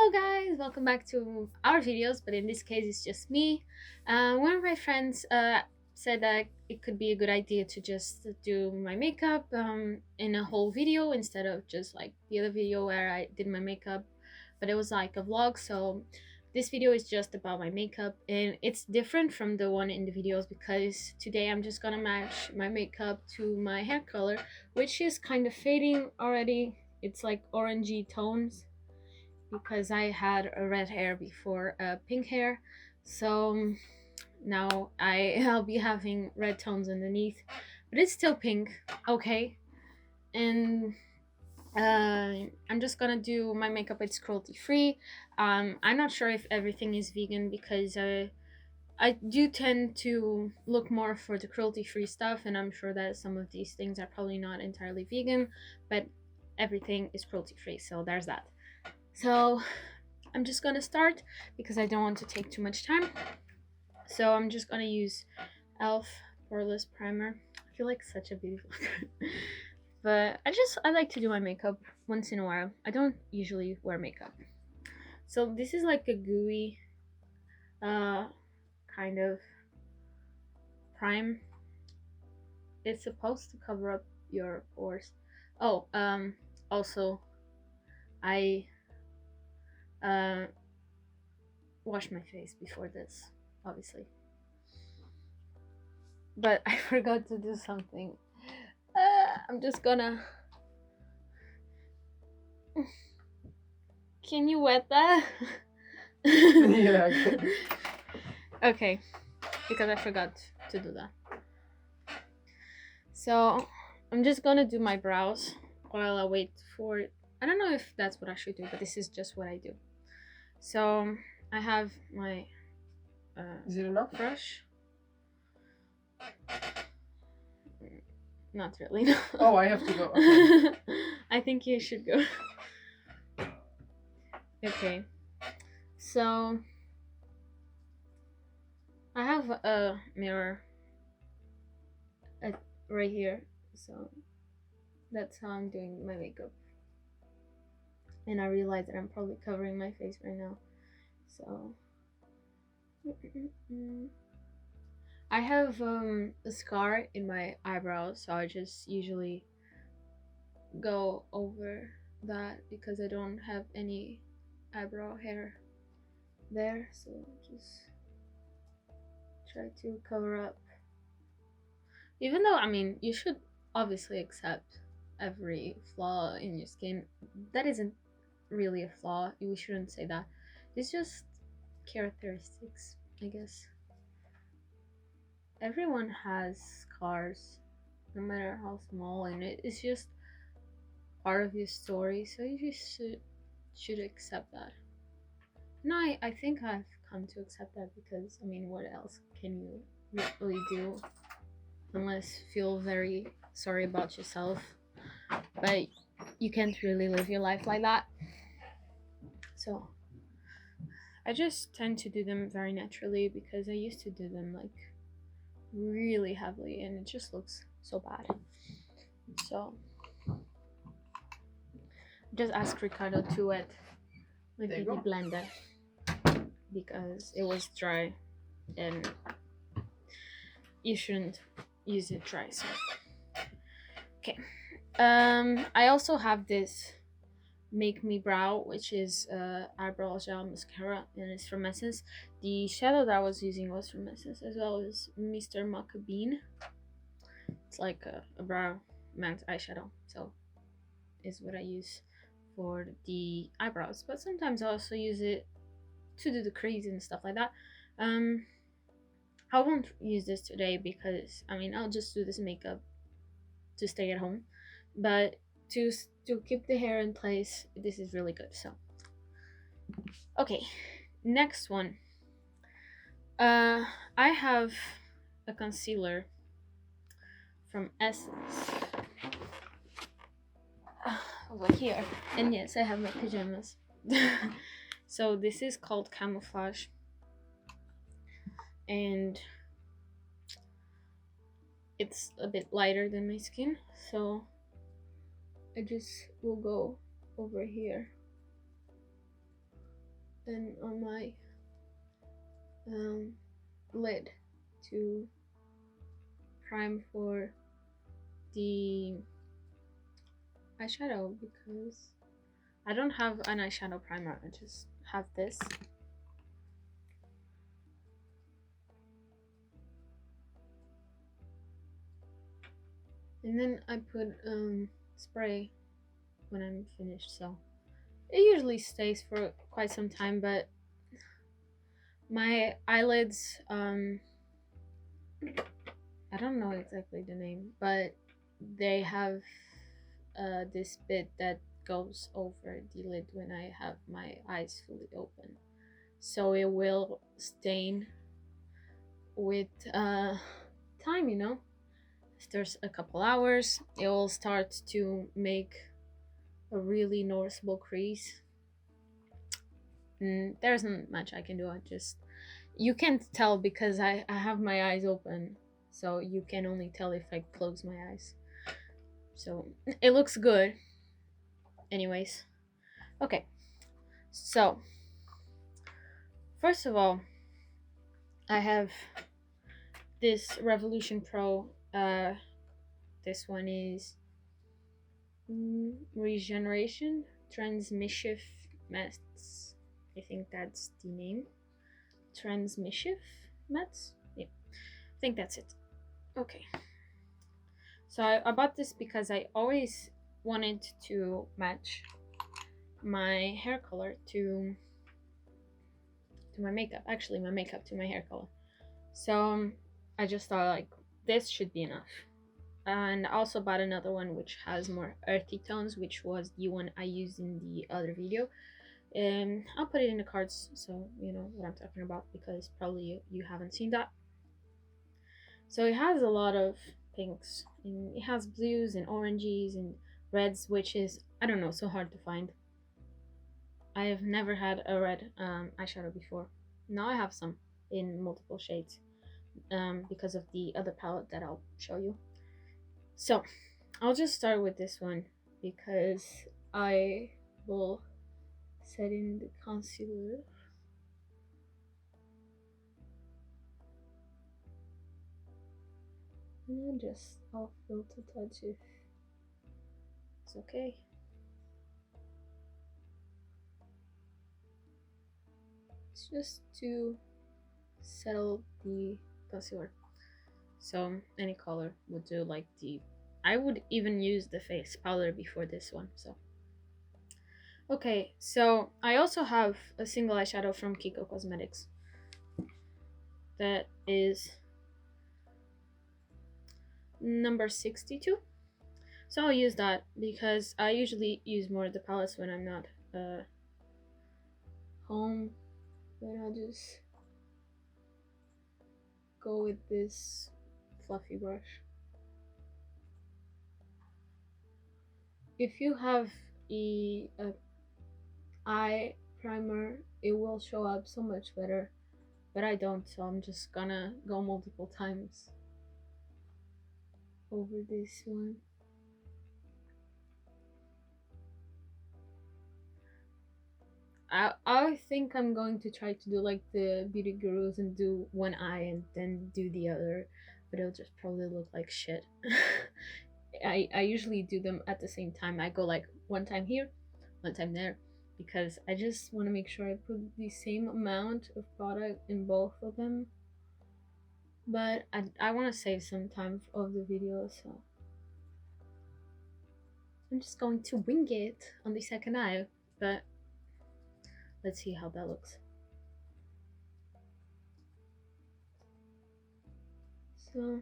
Hello guys, welcome back to our videos, but in this case it's just me. One of my friends said that it could be a good idea to just do my makeup in a whole video instead of just like the other video where I did my makeup, but it was like a vlog. So this video is just about my makeup, and it's different from the one in the videos because today I'm just gonna match my makeup to my hair color, which is kind of fading already. It's like orangey tones because I had a red hair before pink hair. So now I'll be having red tones underneath, but it's still pink. Okay. And I'm just gonna do my makeup. It's cruelty free. I'm not sure if everything is vegan because I do tend to look more for the cruelty free stuff, and I'm sure that some of these things are probably not entirely vegan, but everything is cruelty free, so there's that. So I'm just gonna start because I don't want to take too much time. So I'm just gonna use e.l.f. poreless primer. I feel like such a beauty vlogger. But I like to do my makeup once in a while. I don't usually wear makeup. So this is like a gooey kind of prime. It's supposed to cover up your pores. Oh, also I wash my face before this, obviously, but I forgot to do something. I'm just gonna can you wet that? Yeah, I can. Okay, because I forgot to do that. So I'm just gonna do my brows while I wait for it. I don't know if that's what I should do, but this is just what I do. So I have my Is it enough? brush. Not really. No. Oh, I have to go. Okay. I think you should go. Okay. So I have a mirror right here. So that's how I'm doing my makeup. And I realize that I'm probably covering my face right now. So I have a scar in my eyebrows, so I just usually go over that because I don't have any eyebrow hair there, so just try to cover up. Even though, I mean, you should obviously accept every flaw in your skin. That isn't really a flaw. We shouldn't say that. It's just characteristics, I guess. Everyone has scars, no matter how small, and it's just part of your story, so you just should accept that. No, I think I've come to accept that because, I mean, what else can you really do unless feel very sorry about yourself? But you can't really live your life like that. So I just tend to do them very naturally because I used to do them like really heavily and it just looks so bad. So just ask Ricardo to wet my beauty blender because it was dry and you shouldn't use it dry. So okay. I also have this Make Me Brow, which is eyebrow gel mascara, and it's from Essence. The shadow that I was using was from Essence, as well as Mr. Maca Bean. It's like a brow matte eyeshadow, so is what I use for the eyebrows. But sometimes I also use it to do the crease and stuff like that. I won't use this today because, I mean, I'll just do this makeup to stay at home, but to keep the hair in place, this is really good. So okay, next one. I have a concealer from Essence over here, and yes, I have my pajamas. So this is called Camouflage, and it's a bit lighter than my skin, so I just will go over here and on my lid to prime for the eyeshadow, because I don't have an eyeshadow primer, I just have this. And then I put spray when I'm finished, so it usually stays for quite some time. But my eyelids, I don't know exactly the name, but they have this bit that goes over the lid when I have my eyes fully open, so it will stain with time, you know. After a couple hours, it will start to make a really noticeable crease. There isn't much I can do. I just, you can't tell because I have my eyes open, so you can only tell if I close my eyes. So it looks good. Anyways, okay. So first of all, I have this Revolution Pro. This one is Regeneration Transmissive Mats. I think that's the name. Transmissive Mats? Yeah, I think that's it. Okay. So I bought this because I always wanted to match my hair color to my makeup. Actually, my makeup to my hair color. So I just thought like this should be enough. And I also bought another one which has more earthy tones, which was the one I used in the other video. And I'll put it in the cards so you know what I'm talking about, because probably you haven't seen that. So it has a lot of pinks, and it has blues and oranges and reds, which is, I don't know, so hard to find. I have never had a red eyeshadow before. Now I have some in multiple shades because of the other palette that I'll show you. So I'll just start with this one because I will set in the concealer. And then just I'll filter touch if it's okay. It's just to settle the concealer. So any color would do, like I would even use the face powder before this one. So okay, so I also have a single eyeshadow from Kiko Cosmetics that is number 62. So I'll use that because I usually use more of the palettes when I'm not home, but I'll just go with this fluffy brush. If you have a eye primer, it will show up so much better, but I don't, so I'm just gonna go multiple times over this one. I think I'm going to try to do like the beauty gurus and do one eye and then do the other, but it'll just probably look like shit. I usually do them at the same time. I go like one time here, one time there, because I just want to make sure I put the same amount of product in both of them. But I want to save some time of the video, so I'm just going to wing it on the second eye, but let's see how that looks. So,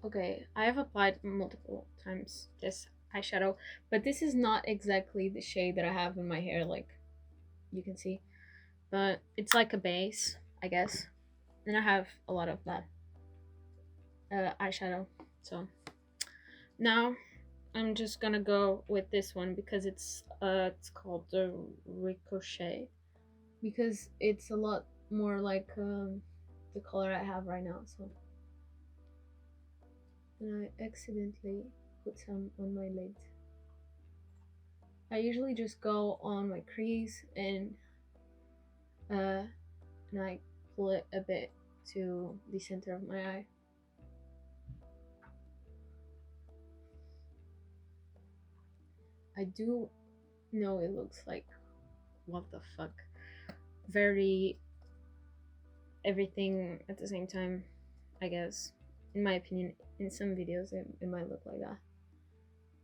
okay, I have applied multiple times this eyeshadow, but this is not exactly the shade that I have in my hair, like you can see, but it's like a base, I guess, and I have a lot of that eyeshadow. So now I'm just gonna go with this one because it's called the Ricochet, because it's a lot more like the color I have right now. So, and I accidentally put some on my lid. I usually just go on my crease and and I pull it a bit to the center of my eye. I do know it looks like, what the fuck, very everything at the same time, I guess. In my opinion, in some videos it might look like that.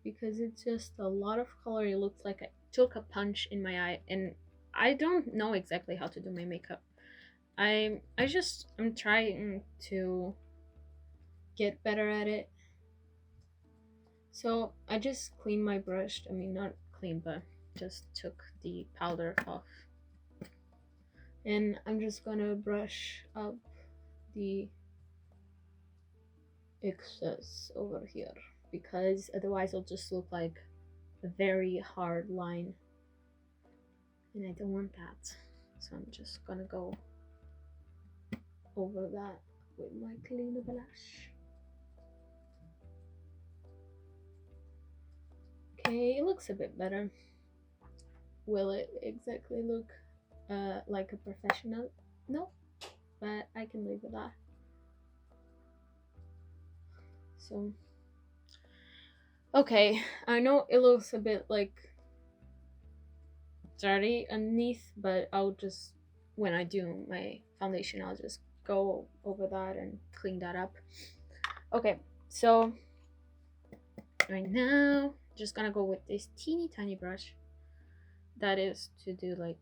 Because it's just a lot of color. It looks like I took a punch in my eye, and I don't know exactly how to do my makeup. I'm trying to get better at it. So I just cleaned my brush. I mean, not clean, but just took the powder off. And I'm just gonna brush up the excess over here, because otherwise it'll just look like a very hard line, and I don't want that. So I'm just gonna go over that with my clean blush. Okay, it looks a bit better. Will it exactly look like a professional? No, but I can live with that. So, okay, I know it looks a bit like dirty underneath, but I'll just, when I do my foundation, I'll just go over that and clean that up. Okay, so right now, just gonna go with this teeny tiny brush. That is to do like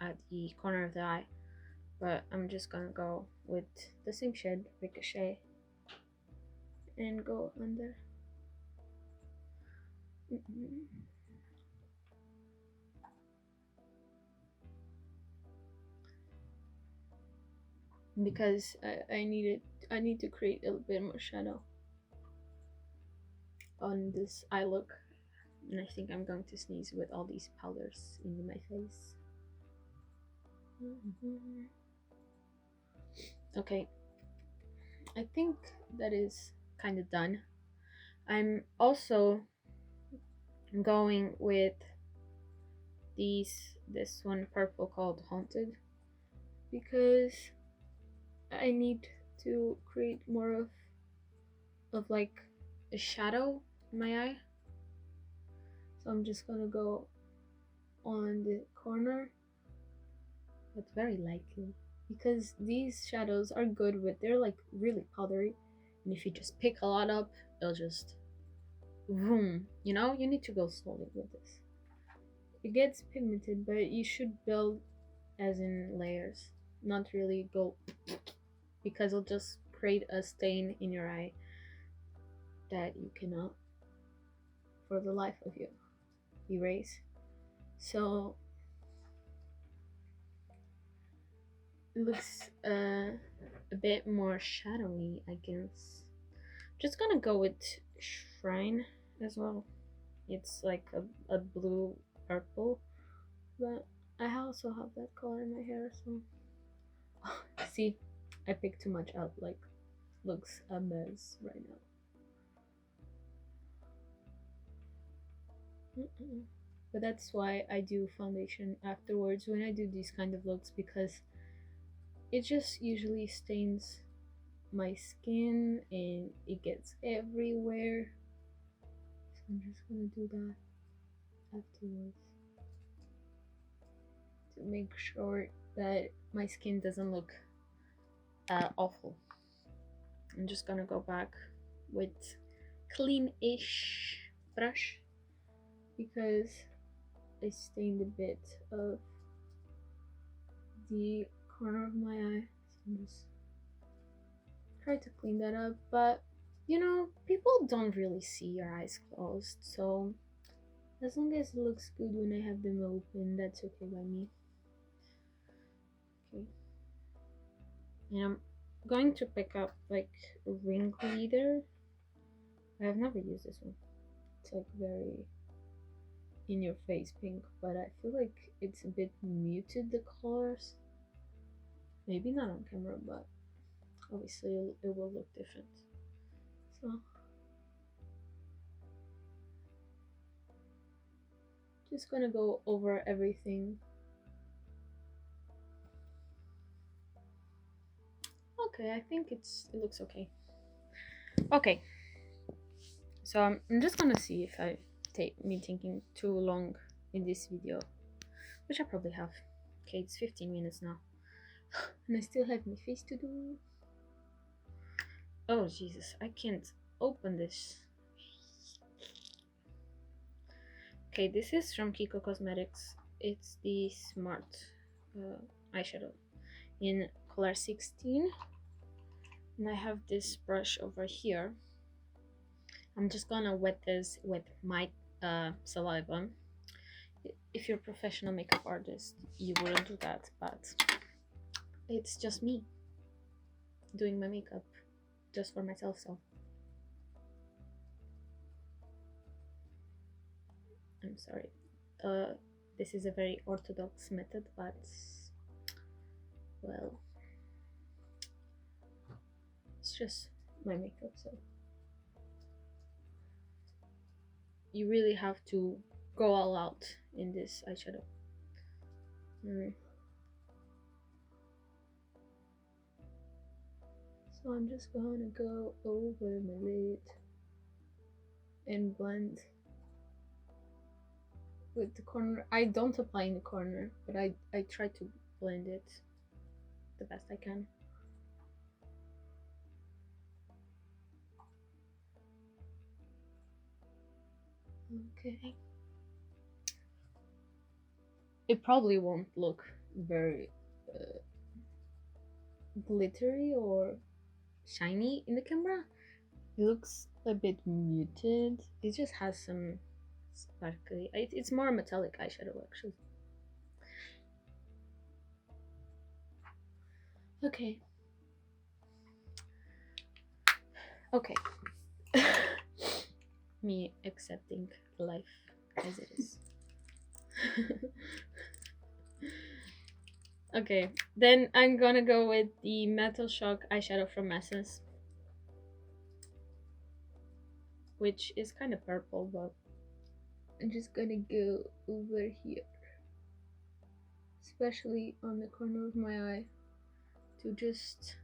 at the corner of the eye, but I'm just gonna go with the same shade, Ricochet, and go under. Because I need to create a little bit more shadow on this eye look, and I think I'm going to sneeze with all these powders in my face. Okay, I think that is kind of done. I'm also going with this one purple called Haunted, because I need to create more of like a shadow in my eye. So I'm just gonna go on the corner, but very lightly, because these shadows are good with, they're like really powdery, and if you just pick a lot up, it'll just boom. You know, you need to go slowly with this. It gets pigmented, but you should build as in layers, not really go, because it'll just create a stain in your eye that you cannot for the life of you erase. So it looks a bit more shadowy, I guess. Just gonna go with Shrine as well. It's like a blue purple, but I also have that color in my hair, so see, I picked too much out, like looks a mess right now. But that's why I do foundation afterwards when I do these kind of looks, because it just usually stains my skin and it gets everywhere. So I'm just gonna do that afterwards to make sure that my skin doesn't look awful. I'm just gonna go back with clean-ish brush, because I stained a bit of the corner of my eye, so I'm just try to clean that up. But you know, people don't really see your eyes closed, so as long as it looks good when I have them open, that's okay by me. Okay, and I'm going to pick up like ring leader. I have never used this one. It's like very in your face pink, but I feel like it's a bit muted, the colors. Maybe not on camera, but obviously it will look different. So just gonna go over everything Okay, I think it looks okay. Okay, so I'm just gonna see if I take me thinking too long in this video, which I probably have. Okay, it's 15 minutes now, and I still have my face to do. Oh Jesus, I can't open this. Okay, this is from Kiko Cosmetics. It's the Smart eyeshadow in color 16, and I have this brush over here. I'm just gonna wet this with my saliva. If you're a professional makeup artist, you wouldn't do that, but it's just me doing my makeup just for myself. So I'm sorry. This is a very orthodox method, but well, it's just my makeup. So you really have to go all out in this eyeshadow. So I'm just gonna go over my lid and blend with the corner. I don't apply in the corner, but I try to blend it the best I can. Okay. It probably won't look very glittery or shiny in the camera. It looks a bit muted. It just has some sparkly. It's more metallic eyeshadow actually. Okay. Okay. Me accepting life as it is. Okay, then I'm gonna go with the Metal Shock eyeshadow from Essence, which is kind of purple, but I'm just gonna go over here, especially on the corner of my eye, to just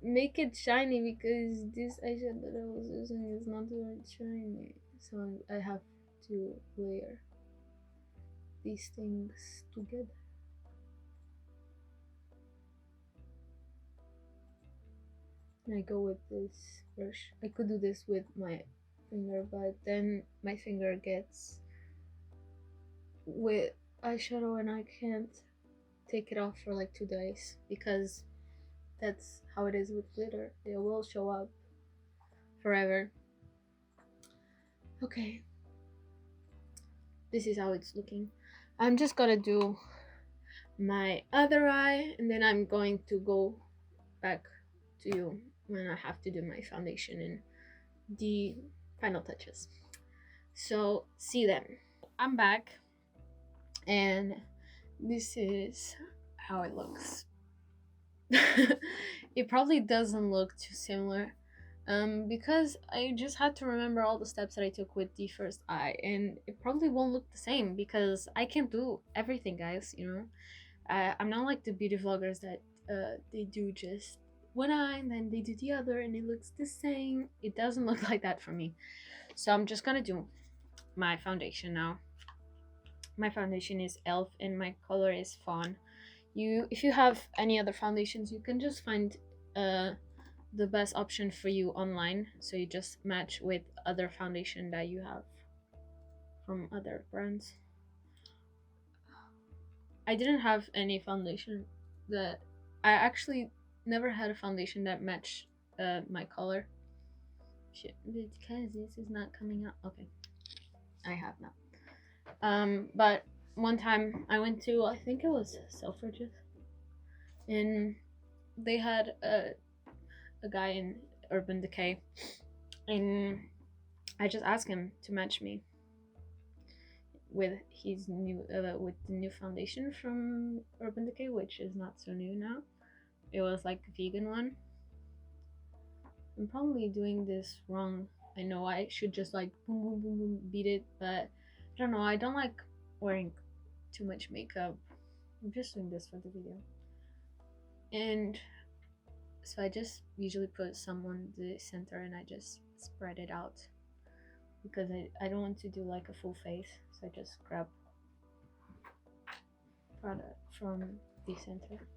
make it shiny, because this eyeshadow that I was using is not very shiny, so I have to layer these things together. And I go with this brush. I could do this with my finger, but then my finger gets with eyeshadow and I can't take it off for like 2 days, because that's how it is with glitter. It will show up forever. Okay, this is how it's looking. I'm just gonna do my other eye, and then I'm going to go back to you when I have to do my foundation and the final touches. So see them. I'm back, and this is how it looks. It probably doesn't look too similar, because I just had to remember all the steps that I took with the first eye, and it probably won't look the same because I can't do everything, guys. I'm not like the beauty vloggers that they do just one eye and then they do the other and it looks the same. It doesn't look like that for me. So I'm just gonna do my foundation now. My foundation is Elf and my color is Fawn. If you have any other foundations, you can just find the best option for you online, so you just match with other foundation that you have from other brands. I didn't have any foundation that I actually never had a foundation that matched my color. Shit, because this is not coming up. Okay, I have now. But one time I went to, I think it was Selfridges, and they had a guy in Urban Decay, and I just asked him to match me with his new with the new foundation from Urban Decay, which is not so new now. It was like a vegan one. I'm probably doing this wrong. I know I should just like boom boom boom boom beat it, but I don't know. I don't like wearing too much makeup I'm just doing this for the video. And so I just usually put some on the center and I just spread it out because I don't want to do like a full face, so I just grab product from the center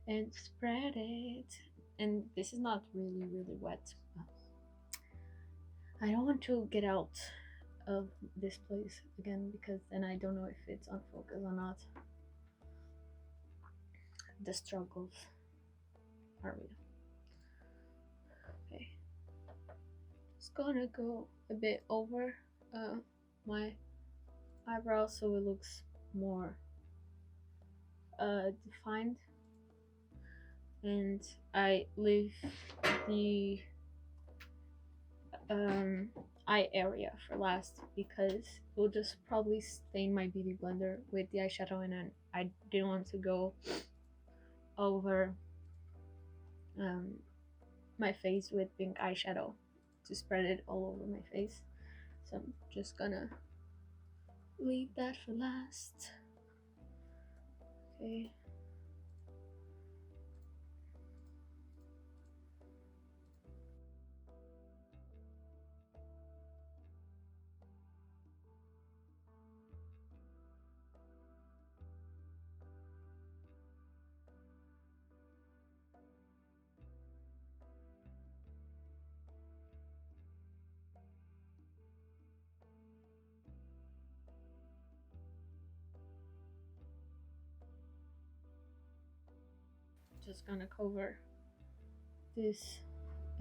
and spread it. And this is not really wet. I don't want to get out of this place again because then I don't know if it's on focus or not. The struggles are real. Okay, just gonna go a bit over my eyebrow so it looks more defined, and I leave the eye area for last because it will just probably stain my beauty blender with the eyeshadow, and then I didn't want to go over my face with pink eyeshadow to spread it all over my face, so I'm just gonna leave that for last. Okay. Just gonna cover this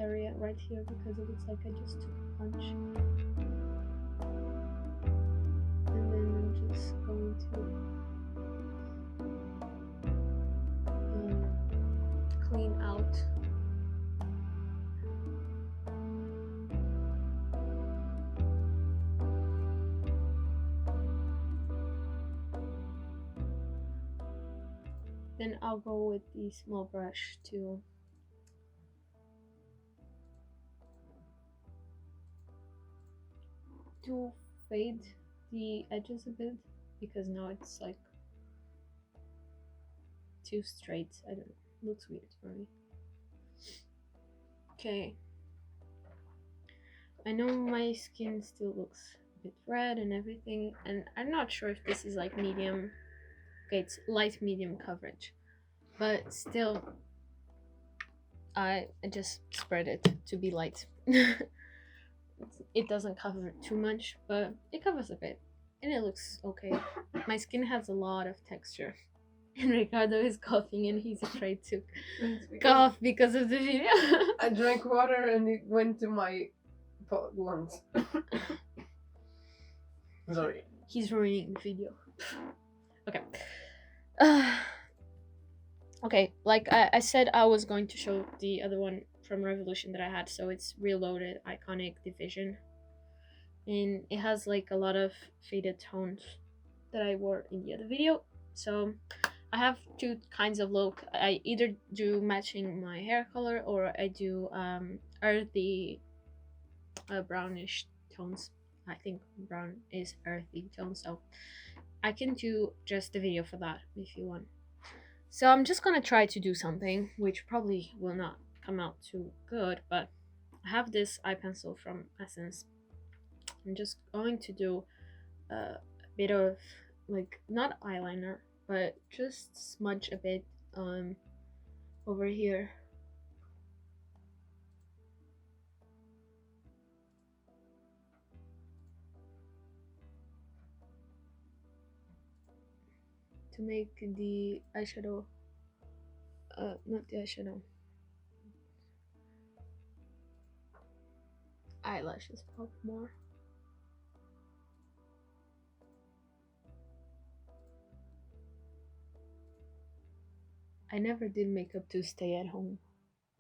area right here because it looks like I just took a punch. And then I'm just going to clean out then I'll go with the small brush to fade the edges a bit because now it's like too straight. I don't know, looks weird for me. Okay, I know my skin still looks a bit red and everything, and I'm not sure if this is like medium. Okay, it's light medium coverage, but still I just spread it to be light. It doesn't cover too much, but it covers a bit and it looks okay. My skin has a lot of texture. And Ricardo is coughing and he's afraid to cough because of the video. I drank water and it went to my lungs. Sorry. He's ruining the video. Okay. Okay, like I said, I was going to show the other one from Revolution that I had, so it's Reloaded Iconic Division. And it has like a lot of faded tones that I wore in the other video. So I have two kinds of look. I either do matching my hair color or I do earthy brownish tones. I think brown is earthy tone, so I can do just the video for that if you want. So I'm just gonna try to do something which probably will not come out too good, but I have this eye pencil from Essence. I'm just going to do a bit of like not eyeliner, but just smudge a bit over here. To make the eyeshadow, not the eyeshadow, eyelashes pop more. I never did makeup to stay at home,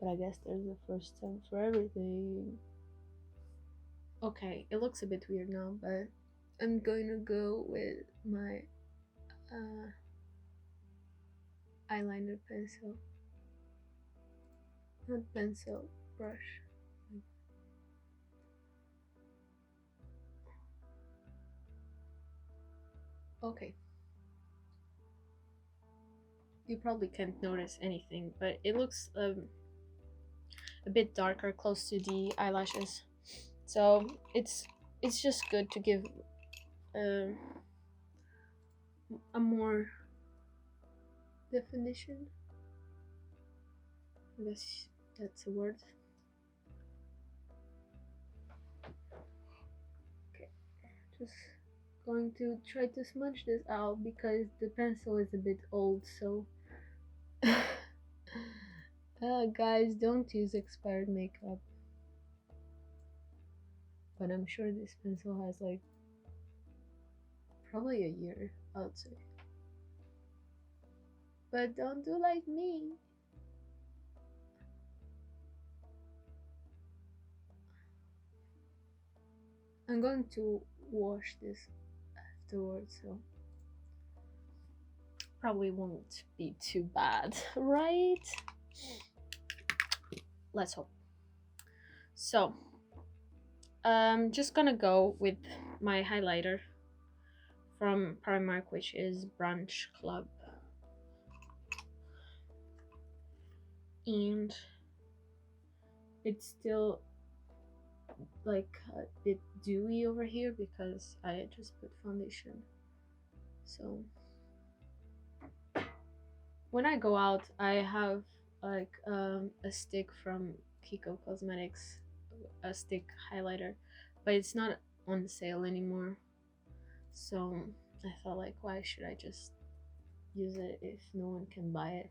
but I guess there's a first time for everything. Okay, it looks a bit weird now, but I'm going to go with my eyeliner pencil, not pencil, brush. Okay. you probably can't notice anything, but it looks a bit darker close to the eyelashes. So it's just good to give uh, a more definition. I guess that's a word. Okay, just going to try to smudge this out because the pencil is a bit old, so guys, don't use expired makeup. But I'm sure this pencil has like probably a year, I would say. But don't do like me. I'm going to wash this afterwards, so probably won't be too bad, right? Let's hope. So, I'm just gonna go with my highlighter from Primark, which is Brunch Club. And it's still like a bit dewy over here because I just put foundation. So when I go out, I have like a stick from Kiko Cosmetics, a stick highlighter, but it's not on sale anymore. So I thought like, why should I just use it if no one can buy it?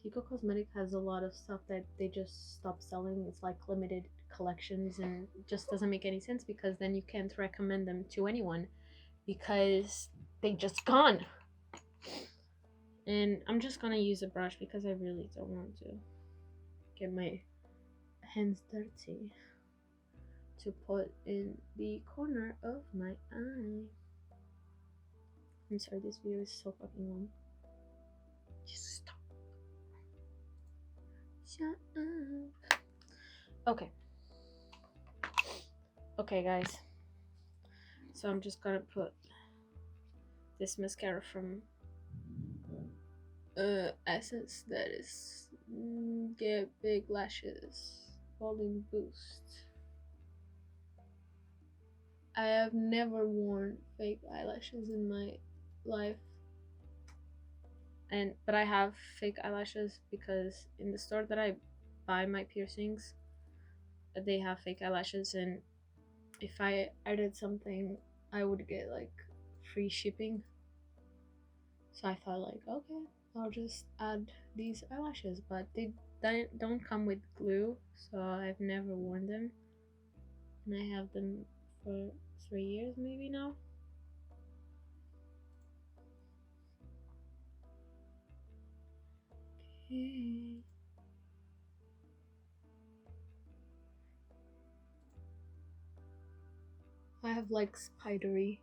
Kiko Cosmetic has a lot of stuff that they just stopped selling. It's like limited collections, and it just doesn't make any sense because then you can't recommend them to anyone because they just gone. And I'm just gonna use a brush because I really don't want to get my hands dirty to put in the corner of my eye. I'm sorry, this video is so fucking long. Just stop. Shut up. Okay. Okay, guys. So I'm just gonna put this mascara from Essence that is Get Big Lashes Volume Boost. I have never worn fake eyelashes in my life, but I have fake eyelashes because in the store that I buy my piercings, they have fake eyelashes, and if I added something, I would get like free shipping. So I thought like, okay, I'll just add these eyelashes, but they don't come with glue, so I've never worn them, and I have them for 3 years maybe now. Okay. I have like spidery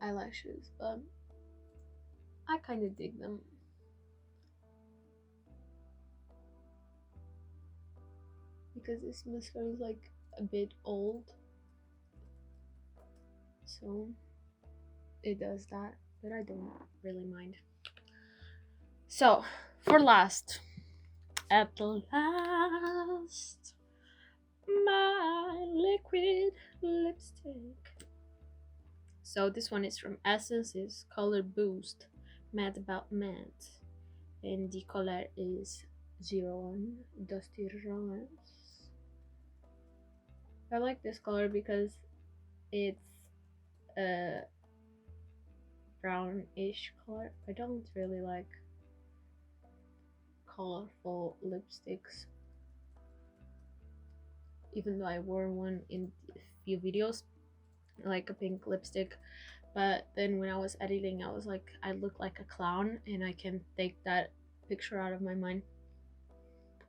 eyelashes, but I kind of dig them. Because this mascara is like a bit old, so it does that, but I don't really mind. So for last, at last, my liquid lipstick. So this one is from Essence, is Color Boost Matte About Matte, and the color is 01 Dusty Rose. I like this color because it's a brownish color. I don't really like colorful lipsticks, even though I wore one in a few videos, like a pink lipstick, but then when I was editing, I was like, I look like a clown and I can take that picture out of my mind.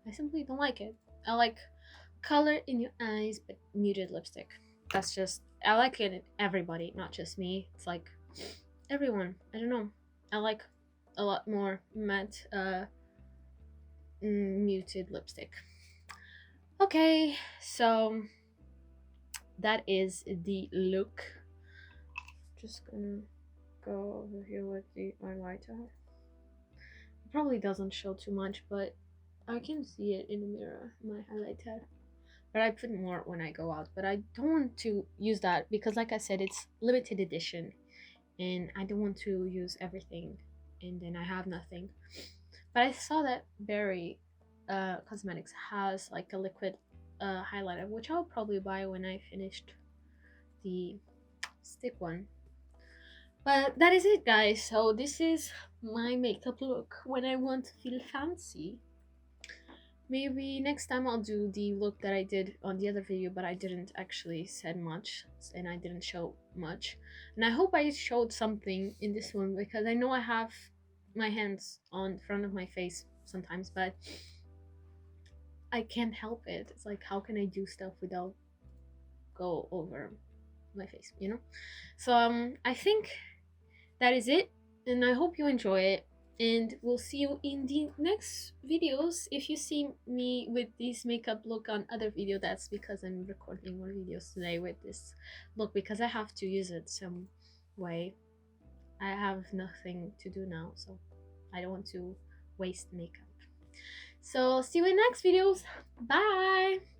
I simply don't like it. I like color in your eyes but muted lipstick. That's just, I like it in everybody, not just me. It's like everyone. I don't know, I like a lot more matte muted lipstick. Okay, so that is the look. Just gonna go over here with the highlighter. It probably doesn't show too much, but I can see it in the mirror, my highlighter. But I put more when I go out, but I don't want to use that because, like I said, it's limited edition and I don't want to use everything and then I have nothing. But I saw that Berry Cosmetics has like a liquid highlighter, which I'll probably buy when I finished the stick one. But that is it, guys. So this is my makeup look when I want to feel fancy. Maybe next time I'll do the look that I did on the other video, but I didn't actually said much and I didn't show much. And I hope I showed something in this one because I know I have my hands on front of my face sometimes, but I can't help it. It's like, how can I do stuff without go over my face, you know? So I think that is it, and I hope you enjoy it. And we'll see you in the next videos. If you see me with this makeup look on other video, that's because I'm recording more videos today with this look because I have to use it some way. I have nothing to do now, so I don't want to waste makeup. So see you in next videos. Bye.